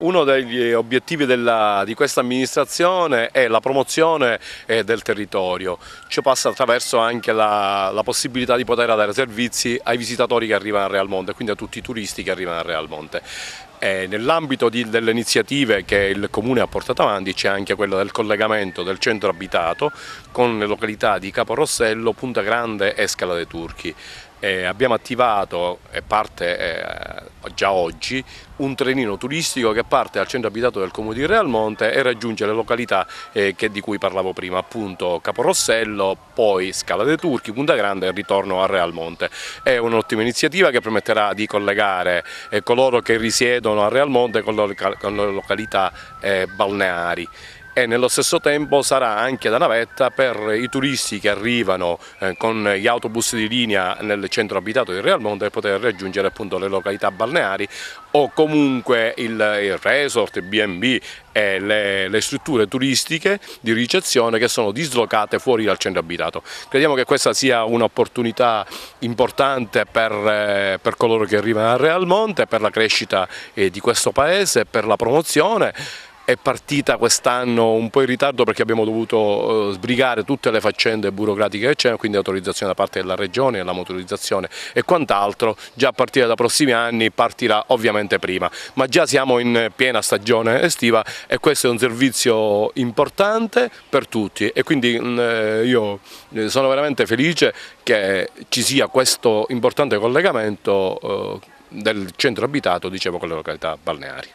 Uno degli obiettivi di questa amministrazione è la promozione del territorio. Ciò passa attraverso anche la possibilità di poter dare servizi ai visitatori che arrivano a Realmonte, quindi a tutti i turisti che arrivano a Realmonte. Nell'ambito delle iniziative che il Comune ha portato avanti c'è anche quella del collegamento del centro abitato con le località di Caporossello, Punta Grande e Scala dei Turchi. Abbiamo attivato, e parte già oggi, un trenino turistico che parte dal centro abitato del Comune di Realmonte e raggiunge le località di cui parlavo prima, appunto Caporossello, poi Scala dei Turchi, Punta Grande e il ritorno a Realmonte. È un'ottima iniziativa che permetterà di collegare coloro che risiedono a Realmonte con le località balneari. E nello stesso tempo sarà anche da navetta per i turisti che arrivano con gli autobus di linea nel centro abitato di Realmonte per poter raggiungere appunto le località balneari o comunque il resort, il B&B e le strutture turistiche di ricezione che sono dislocate fuori dal centro abitato. Crediamo che questa sia un'opportunità importante per coloro che arrivano a Realmonte, per la crescita di questo paese, per la promozione. È partita quest'anno un po' in ritardo perché abbiamo dovuto sbrigare tutte le faccende burocratiche che c'erano, quindi autorizzazione da parte della Regione, la motorizzazione e quant'altro. Già a partire da prossimi anni partirà ovviamente prima, ma già siamo in piena stagione estiva e questo è un servizio importante per tutti e quindi io sono veramente felice che ci sia questo importante collegamento del centro abitato, dicevo, con le località balneari.